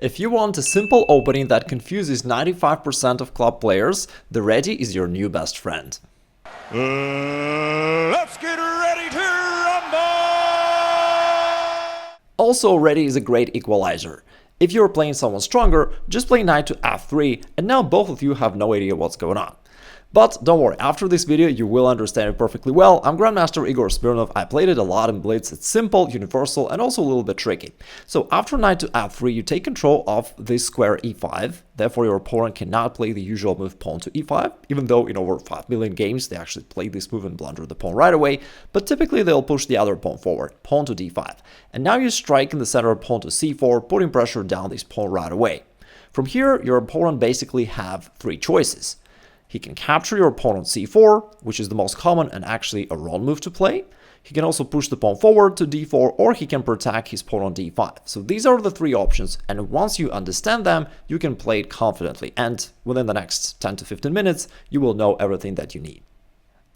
If you want a simple opening that confuses 95% of club players, the Reti is your new best friend. Let's get ready to rumble! Also, Reti is a great equalizer. If you're playing someone stronger, just play knight to f3 and now both of you have no idea what's going on. But don't worry, after this video you will understand it perfectly well. I'm Grandmaster Igor Smirnov, I played it a lot in Blitz, it's simple, universal and also a little bit tricky. So after knight to f3 you take control of this square e5, therefore your opponent cannot play the usual move pawn to e5, even though in over 5 million games they actually play this move and blunder the pawn right away, but typically they'll push the other pawn forward, pawn to d5. And now you strike in the center pawn to c4, putting pressure down this pawn right away. From here your opponent basically have three choices. He can capture your pawn on c4, which is the most common and actually a wrong move to play. He can also push the pawn forward to d4, or he can protect his pawn on d5. So these are the three options, and once you understand them, you can play it confidently, and within the next 10 to 15 minutes, you will know everything that you need.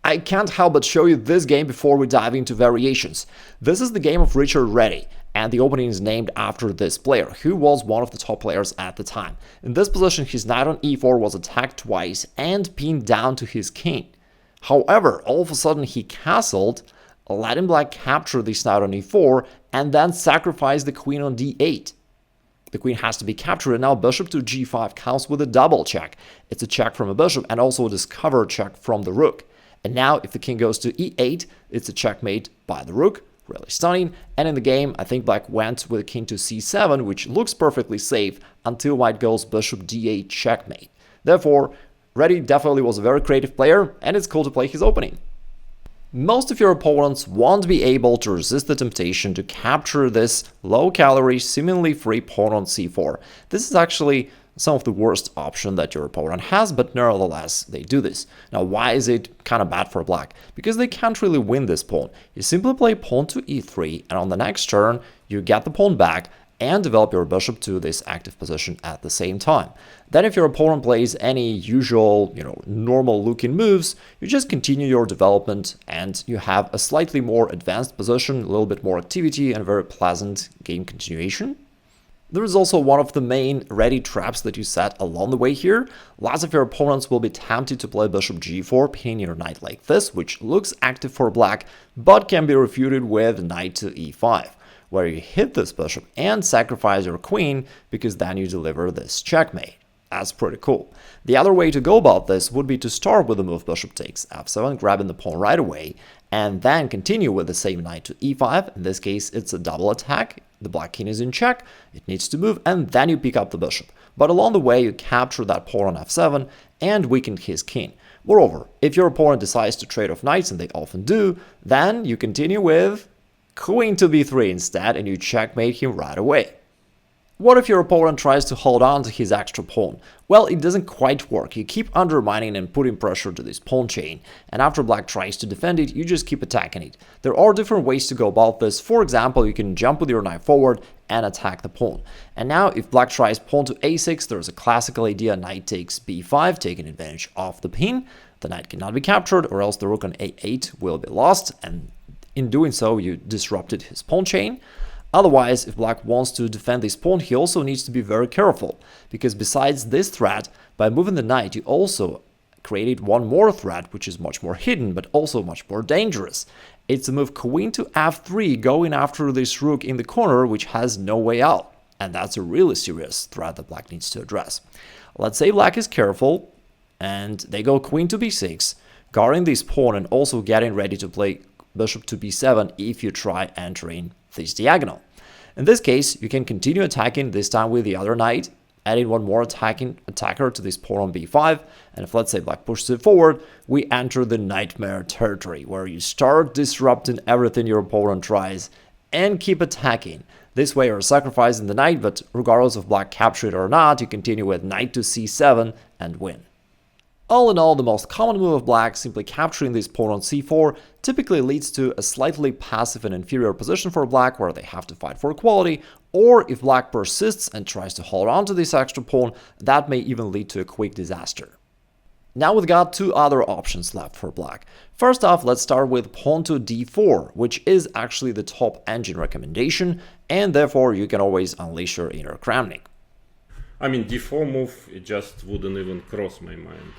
I can't help but show you this game before we dive into variations. This is the game of Richard Reti, and the opening is named after this player, who was one of the top players at the time. In this position, his knight on e4 was attacked twice and pinned down to his king. However, all of a sudden he castled, letting black capture this knight on e4, and then sacrifice the queen on d8. The queen has to be captured, and now bishop to g5 counts with a double check. It's a check from a bishop and also a discover check from the rook. And now if the king goes to e8, it's a checkmate by the rook. Really stunning. And in the game, I think black went with king to c7, which looks perfectly safe until white goes bishop d8 checkmate. Therefore, Reti definitely was a very creative player, and it's cool to play his opening. Most of your opponents won't be able to resist the temptation to capture this low-calorie, seemingly free pawn on c4. This is actually some of the worst option that your opponent has, but nevertheless, they do this. Now, why is it kind of bad for black? Because they can't really win this pawn. You simply play pawn to e3, and on the next turn, you get the pawn back and develop your bishop to this active position at the same time. Then if your opponent plays any usual, normal-looking moves, you just continue your development and you have a slightly more advanced position, a little bit more activity, and a very pleasant game continuation. There is also one of the main Reti traps that you set along the way here. Lots of your opponents will be tempted to play bishop g4, pinning your knight like this, which looks active for black, but can be refuted with knight to e5, where you hit this bishop and sacrifice your queen, because then you deliver this checkmate. That's pretty cool. The other way to go about this would be to start with the move bishop takes f7, grabbing the pawn right away, and then continue with the same knight to e5. In this case, it's a double attack. The black king is in check, it needs to move, and then you pick up the bishop. But along the way, you capture that pawn on f7 and weaken his king. Moreover, if your opponent decides to trade off knights, and they often do, then you continue with queen to b3 instead, and you checkmate him right away. What if your opponent tries to hold on to his extra pawn? Well, it doesn't quite work. You keep undermining and putting pressure to this pawn chain, and after black tries to defend it, you just keep attacking it. There are different ways to go about this. For example, you can jump with your knight forward and attack the pawn. And now, if black tries pawn to a6, there's a classical idea, knight takes b5, taking advantage of the pin. The knight cannot be captured, or else the rook on a8 will be lost, and in doing so, you disrupted his pawn chain. Otherwise, if black wants to defend this pawn, he also needs to be very careful, because besides this threat, by moving the knight, you also created one more threat, which is much more hidden, but also much more dangerous. It's the move queen to f3, going after this rook in the corner, which has no way out. And that's a really serious threat that black needs to address. Let's say black is careful, and they go queen to b6, guarding this pawn and also getting ready to play bishop to b7 if you try entering this diagonal. In this case, you can continue attacking, this time with the other knight, adding one more attacker to this pawn on b5, and if let's say black pushes it forward, we enter the nightmare territory, where you start disrupting everything your opponent tries and keep attacking. This way you're sacrificing the knight, but regardless of black capture it or not, you continue with knight to c7 and win. All in all, the most common move of black, simply capturing this pawn on c4, typically leads to a slightly passive and inferior position for black, where they have to fight for equality, or if black persists and tries to hold on to this extra pawn, that may even lead to a quick disaster. Now we've got two other options left for black. First off, let's start with pawn to d4, which is actually the top engine recommendation, and therefore you can always unleash your inner Kramnik. I mean, d4 move, it just wouldn't even cross my mind.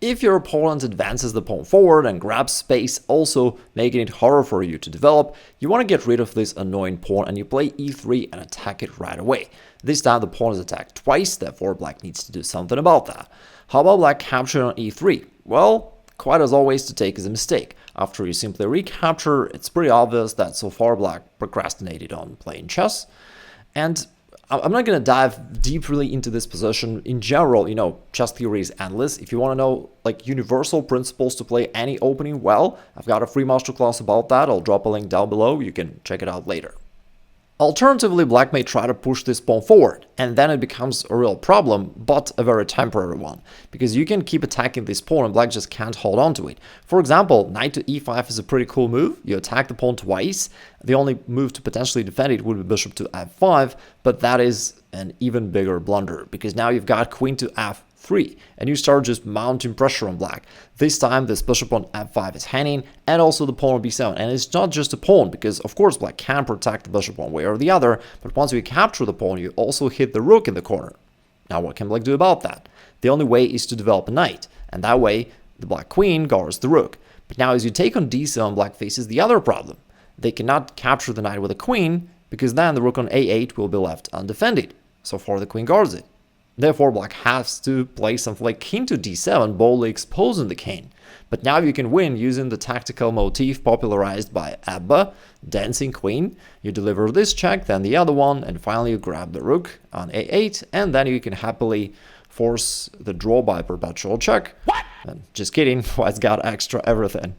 If your opponent advances the pawn forward and grabs space, also making it harder for you to develop, you want to get rid of this annoying pawn and you play e3 and attack it right away. This time the pawn is attacked twice, therefore black needs to do something about that. How about black capturing on e3? Well, quite as always, to take is a mistake. After you simply recapture, it's pretty obvious that so far black procrastinated on playing chess. And I'm not going to dive deeply into this position. In general, chess theory is endless. If you want to know like universal principles to play any opening well, I've got a free masterclass about that. I'll drop a link down below. You can check it out later. Alternatively, black may try to push this pawn forward, and then it becomes a real problem, but a very temporary one, because you can keep attacking this pawn and black just can't hold on to it. For example, knight to e5 is a pretty cool move. You attack the pawn twice. The only move to potentially defend it would be bishop to f5, but that is an even bigger blunder, because now you've got queen to f3, and you start just mounting pressure on black. This time, this bishop on f5 is hanging, and also the pawn on b7. And it's not just a pawn, because of course black can protect the bishop one way or the other, but once you capture the pawn, you also hit the rook in the corner. Now what can black do about that? The only way is to develop a knight, and that way the black queen guards the rook. But now as you take on d7, black faces the other problem. They cannot capture the knight with a queen, because then the rook on a8 will be left undefended. So far the queen guards it. Therefore, black has to play something like king to d7, boldly exposing the king. But now you can win using the tactical motif popularized by Abba, dancing queen. You deliver this check, then the other one, and finally you grab the rook on a8, and then you can happily force the draw by perpetual check. What? And just kidding, white's got extra everything.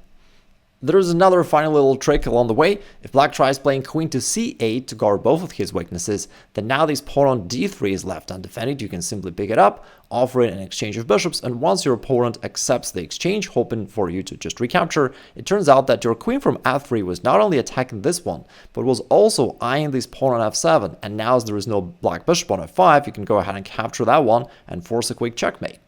There's another funny little trick along the way. If black tries playing queen to c8 to guard both of his weaknesses, then now this pawn on d3 is left undefended. You can simply pick it up, offer it an exchange of bishops, and once your opponent accepts the exchange, hoping for you to just recapture, it turns out that your queen from f3 was not only attacking this one, but was also eyeing this pawn on f7, and now as there is no black bishop on f5, you can go ahead and capture that one and force a quick checkmate.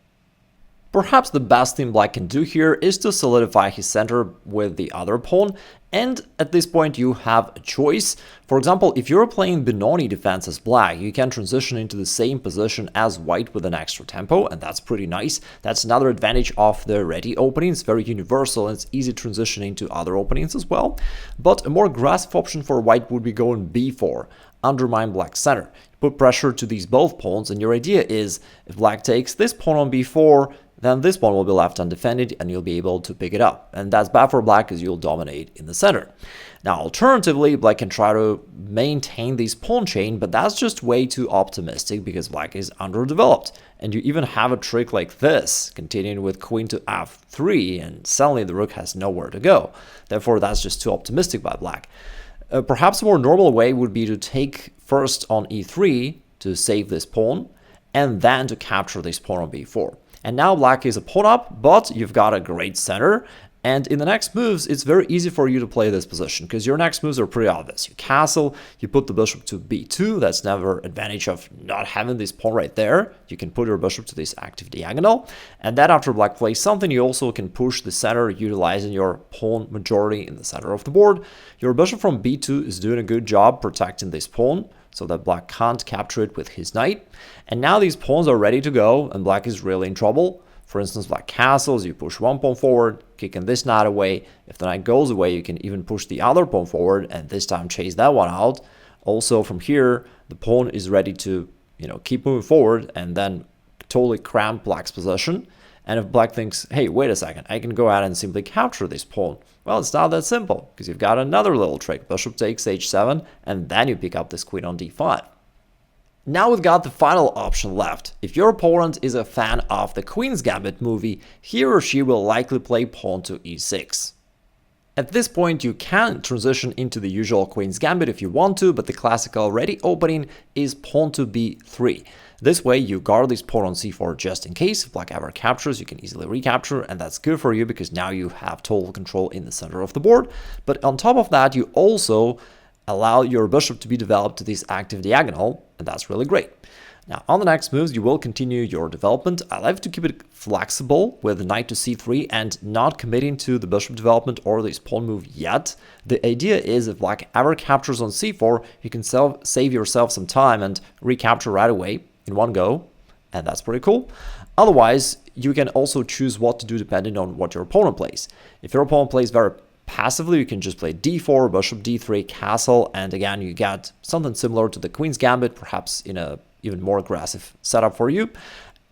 Perhaps the best thing black can do here is to solidify his center with the other pawn, and at this point you have a choice. For example, if you're playing Benoni defense as black, you can transition into the same position as white with an extra tempo, and that's pretty nice. That's another advantage of the Reti opening. It's very universal and it's easy transitioning to other openings as well. But a more aggressive option for white would be going b4, undermine black's center. You put pressure to these both pawns, and your idea is if black takes this pawn on b4, then this pawn will be left undefended and you'll be able to pick it up. And that's bad for black because you'll dominate in the center. Now, alternatively, black can try to maintain this pawn chain, but that's just way too optimistic because black is underdeveloped. And you even have a trick like this, continuing with queen to f3, and suddenly the rook has nowhere to go. Therefore, that's just too optimistic by black. Perhaps a more normal way would be to take first on e3 to save this pawn, and then to capture this pawn on b4. And now black is a pawn up, but you've got a great center. And in the next moves, it's very easy for you to play this position because your next moves are pretty obvious. You castle, you put the bishop to b2. That's never advantage of not having this pawn right there. You can put your bishop to this active diagonal. And then after black plays something, you also can push the center utilizing your pawn majority in the center of the board. Your bishop from b2 is doing a good job protecting this pawn, so that black can't capture it with his knight. And now these pawns are ready to go, and black is really in trouble. For instance, black castles, you push one pawn forward, kicking this knight away. If the knight goes away, you can even push the other pawn forward, and this time chase that one out. Also from here, the pawn is ready to, keep moving forward, and then totally cramp black's position. And if black thinks, hey, wait a second, I can go ahead and simply capture this pawn. Well, it's not that simple, because you've got another little trick. Bishop takes h7, and then you pick up this queen on d5. Now we've got the final option left. If your opponent is a fan of the Queen's Gambit movie, he or she will likely play pawn to e6. At this point, you can transition into the usual Queen's Gambit if you want to, but the classical Reti opening is pawn to b3. This way, you guard this pawn on c4 just in case. If black ever captures, you can easily recapture, and that's good for you because now you have total control in the center of the board. But on top of that, you also allow your bishop to be developed to this active diagonal, and that's really great. Now, on the next moves, you will continue your development. I like to keep it flexible with knight to c3 and not committing to the bishop development or this pawn move yet. The idea is if black ever captures on c4, you can save yourself some time and recapture right away. in one go, and that's pretty cool. Otherwise, you can also choose what to do depending on what your opponent plays. If your opponent plays very passively, you can just play d4, bishop d3, castle, and again, you get something similar to the Queen's Gambit, perhaps in a even more aggressive setup for you.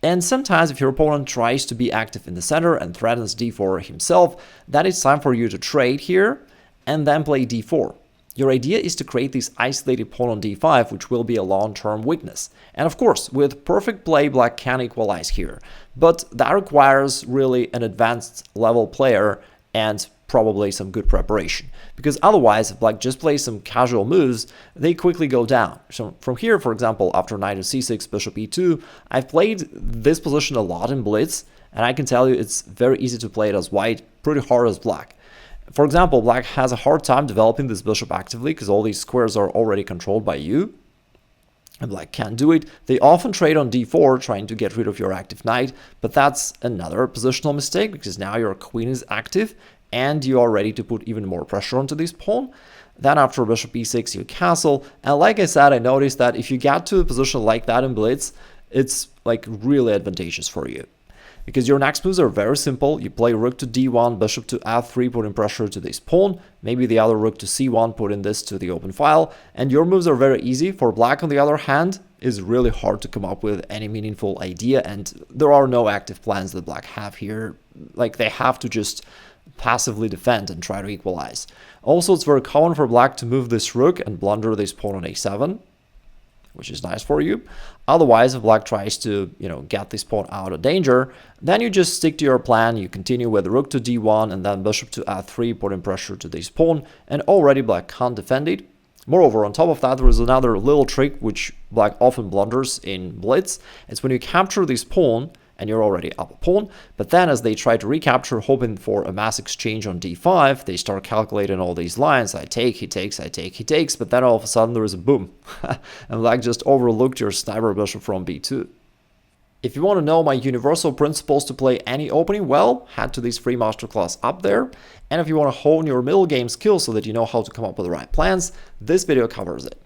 And sometimes if your opponent tries to be active in the center and threatens d4 himself, then it's time for you to trade here and then play d4. Your idea is to create this isolated pawn on d5, which will be a long-term weakness. And of course, with perfect play, black can equalize here. But that requires really an advanced level player and probably some good preparation. Because otherwise, if black just plays some casual moves, they quickly go down. So from here, for example, after knight to c6, bishop e2, I've played this position a lot in blitz, and I can tell you it's very easy to play it as white, pretty hard as black. For example, black has a hard time developing this bishop actively because all these squares are already controlled by you, and black can't do it. They often trade on d4, trying to get rid of your active knight, but that's another positional mistake because now your queen is active and you are ready to put even more pressure onto this pawn. Then after bishop e6, you castle, and like I said, I noticed that if you get to a position like that in blitz, it's like really advantageous for you. Because your next moves are very simple. You play rook to d1, bishop to f3, putting pressure to this pawn, maybe the other rook to c1, putting this to the open file, and your moves are very easy. For black, on the other hand, is really hard to come up with any meaningful idea, and there are no active plans that black have here. Like, they have to just passively defend and try to equalize. Also, it's very common for black to move this rook and blunder this pawn on a7, which is nice for you. Otherwise, if black tries to, get this pawn out of danger, then you just stick to your plan. You continue with rook to d1 and then bishop to f3, putting pressure to this pawn, and already black can't defend it. Moreover, on top of that, there is another little trick which black often blunders in blitz. It's when you capture this pawn, and you're already up a pawn, but then as they try to recapture, hoping for a mass exchange on d5, they start calculating all these lines. I take, he takes, I take, he takes, but then all of a sudden there is a boom, and black just overlooked your sniper bishop from b2. If you want to know my universal principles to play any opening, well, head to this free masterclass up there. And if you want to hone your middle game skills so that you know how to come up with the right plans, this video covers it.